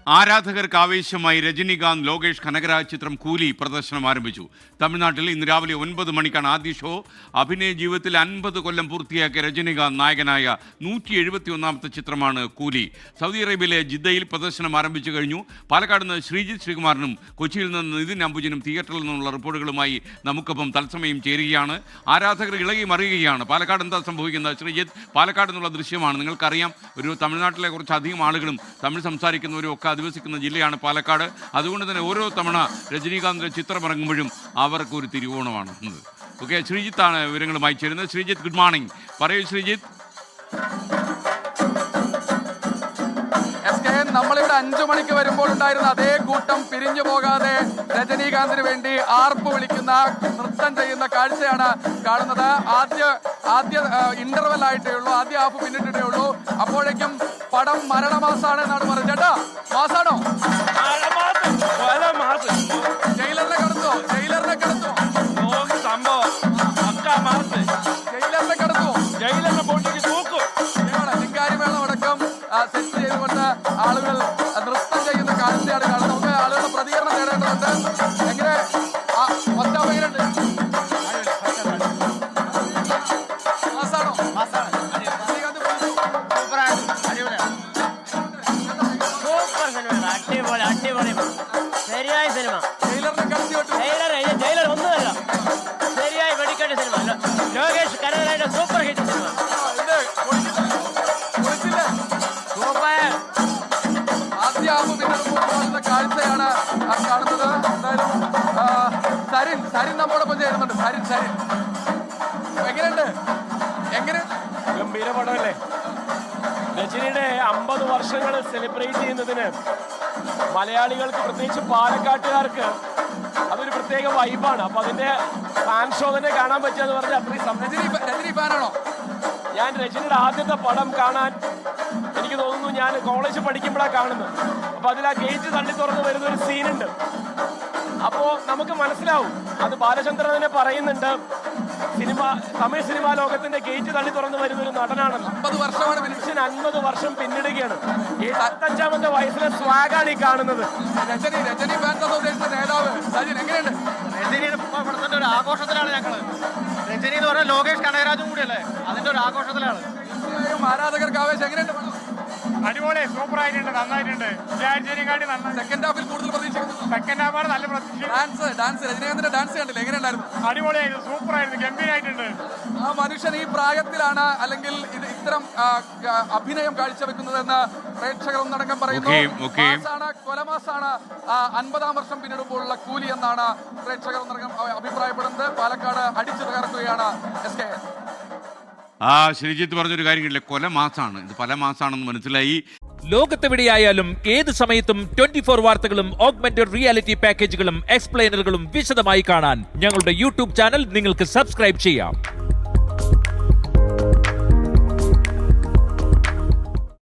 ആരാധകർക്ക് ആവേശമായി രജനികാന്ത് ലോകേഷ് കനകരാജ് ചിത്രം കൂലി പ്രദർശനം ആരംഭിച്ചു. തമിഴ്നാട്ടിൽ ഇന്ന് രാവിലെ 9 മണിക്കാണ് ആദ്യ ഷോ. അഭിനയ ജീവിതത്തിൽ 50 കൊല്ലം പൂർത്തിയാക്കിയ രജനികാന്ത് നായകനായ 171ാമത്തെ ചിത്രമാണ് കൂലി. സൗദി അറേബ്യയിലെ ജിദ്ദയിൽ പ്രദർശനം ആരംഭിച്ചു കഴിഞ്ഞു. പാലക്കാട് നിന്ന് ശ്രീജിത്ത് ശ്രീകുമാരനും കൊച്ചിയിൽ നിന്ന് നിതിൻ അംബുജനും തിയേറ്ററിൽ നിന്നുള്ള റിപ്പോർട്ടുകളുമായി നമുക്കൊപ്പം തത്സമയം ചേരുകയാണ്. ആരാധകർ ഇളകി മറിയുകയാണ്. പാലക്കാട് എന്താ സംഭവിക്കുന്നത്? ശ്രീജിത്ത്, പാലക്കാട് എന്നുള്ള ദൃശ്യമാണ്. നിങ്ങൾക്കറിയാം, ഒരു തമിഴ്നാട്ടിലെ കുറച്ചധികം ആളുകളും തമിഴ് സംസാരിക്കുന്നവരും ഒക്കെ അധിവസിക്കുന്ന ജില്ലയാണ് പാലക്കാട്. അതുകൊണ്ട് തന്നെ ഓരോ തവണ രജനീകാന്തിൻ്റെ ചിത്രം ഇറങ്ങുമ്പോഴും അവർക്ക് ഒരു തിരുവോണമാണ്. ഓക്കെ, ശ്രീജിത്താണ് വിവരങ്ങളുമായി ചേരുന്നത്. Sreejith, good morning. പറയൂ ശ്രീജിത്ത്. നമ്മളിവിടെ 5 മണിക്ക് വരുമ്പോൾ ഉണ്ടായിരുന്ന അതേ കൂട്ടം പിരിഞ്ഞു പോകാതെ രജനീകാന്തിന് വേണ്ടി ആർപ്പ് വിളിക്കുന്ന, നൃത്തം ചെയ്യുന്ന കാഴ്ചയാണ് കാണുന്നത്. ആദ്യ ഇന്റർവെൽ ആയിട്ടേ ഉള്ളൂ, ആദ്യ ഹാഫ് പിന്നിട്ടേ ഉള്ളൂ. അപ്പോഴേക്കും പടം മരണമാസാണ് എന്നാണ് പറയുന്നത്. ചേട്ടാ, മാസാണോ? ജയിലറിനെ കടത്തുമോ? ജയിലറിനെ കടത്തുമോ? ജയിലറിനെ കടത്തുമോ? ജയിലറിനെ പൊട്ടിക്ക് തൂക്കും. ലിംഗാരിമേളം അടക്കം സെറ്റ് ചെയ്തുകൊണ്ട് ആളുകൾ നൃത്തം ചെയ്യുന്ന കാഴ്ചയാണ് കാണുന്നത്. നമുക്ക് ആളുകളുടെ പ്രതികരണം തേടേണ്ടതുണ്ട്. എങ്ങനെ ഒറ്റ മാസാണോ? ശരിയായ സിനിമ. ജയിലർ ഒന്നുമല്ല, ശരിയായ വെടിക്കെട്ട് cinema. Lokesh Kanagaraj super hit cinema. കാഴ്ചയാണ് കാണുന്നത്. എന്തായാലും സരിൻ നമ്മോടൊപ്പം ചേരുന്നുണ്ട്. സരിൻ എങ്ങനെയുണ്ട്? ഗംഭീര പടമല്ലേ? രജനിയുടെ 50 വർഷങ്ങൾ സെലിബ്രേറ്റ് ചെയ്യുന്നതിന് മലയാളികൾക്ക്, പ്രത്യേകിച്ച് പാലക്കാട്ടുകാർക്ക് അതൊരു പ്രത്യേക വൈബാണ്. അപ്പൊ അതിന്റെ ഫാൻ ഷോ തന്നെ കാണാൻ പറ്റുക പറഞ്ഞാൽ അത്രയും. രജനി ഫാനാണോ? ഞാൻ രജനിയുടെ ആദ്യത്തെ പടം കാണാൻ എനിക്ക് തോന്നുന്നു ഞാൻ കോളേജ് പഠിക്കുമ്പോഴാണ് കാണുന്നത്. അപ്പൊ അതിൽ ആ ഗേറ്റ് തള്ളി തുറന്ന് വരുന്ന ഒരു സീനുണ്ട്. അപ്പോ നമുക്ക് മനസ്സിലാവും, അത് ബാലചന്ദ്രൻ തന്നെ പറയുന്നുണ്ട്, തമിഴ് സിനിമാ ലോകത്തിന്റെ ഗേറ്റ് തള്ളി തുറന്ന് വരുന്ന ഒരു നടനാണല്ലോ. 50 വർഷമാണ്. മനുഷ്യൻ 50 വർഷം പിന്നിടുകയാണ്. 75ാമത്തെ വയസ്സിലെ സ്വാഗാണ് ഈ കാണുന്നത്. രജനി ഫാൻസ് അസോസിയേഷന്റെ നേതാവ് സജിൻ, എങ്ങനെയുണ്ട്? രജനിയുടെ പടത്തിന്റെ ഒരു ആഘോഷത്തിലാണ് ഞങ്ങള്. രജനി എന്ന് പറഞ്ഞാൽ ലോകേഷ് കനകരാജും കൂടിയല്ലേ, അതിന്റെ ഒരു ആഘോഷത്തിലാണ്. ആരാധകർക്ക് ആവേശം. എങ്ങനെയുണ്ട്? അടിപൊളി, സൂപ്പർ ആയിട്ടുണ്ട്, നന്നായിട്ടുണ്ട്. വിചാരിച്ചതിനെക്കാട്ടി നന്നായി. സെക്കൻഡ് ഹാഫിൽ കൂടുതൽ പ്രതീക്ഷിക്കുന്നു. സെക്കൻഡ് ഹാഫാണ് നല്ല പ്രതീക്ഷ. ഡാൻസ് രജനീകാന്തിന്റെ ഡാൻസ് കണ്ടില്ല? എങ്ങനെയുണ്ടായിരുന്നു? അടിപൊളിയായിരുന്നു, സൂപ്പർ ആയിരുന്നു, ഗംഭീരായിട്ടുണ്ട്. ആ മനുഷ്യൻ ഈ പ്രായത്തിലാണ് അല്ലെങ്കിൽ ഇത്തരം അഭിനയം കാഴ്ചവെക്കുന്നതെന്ന് പ്രേക്ഷകർ ഒന്നടങ്കം പറയുന്നു. കൊലമാസാണ് 50ാം വർഷം പിന്നിടുമ്പോഴുള്ള കൂലി എന്നാണ് പ്രേക്ഷകർ ഒന്നടങ്കം അഭിപ്രായപ്പെടുന്നത്. പാലക്കാട് അടിച്ചു തകർക്കുകയാണ് SK. ശ്രീജിത്ത് പറഞ്ഞൊരു കാര്യമില്ല, കൊല മാസാണ്, ഇത് പല മാസാണെന്ന് മനസ്സിലായി. ലോകത്തെവിടെയായാലും ഏത് സമയത്തും 24 വാർത്തകളും ഓഗ്മെന്റഡ് റിയാലിറ്റി പാക്കേജുകളും എക്സ്പ്ലെയിനറുകളും വിശദമായി കാണാൻ ഞങ്ങളുടെ യൂട്യൂബ് ചാനൽ നിങ്ങൾക്ക് സബ്സ്ക്രൈബ് ചെയ്യാം.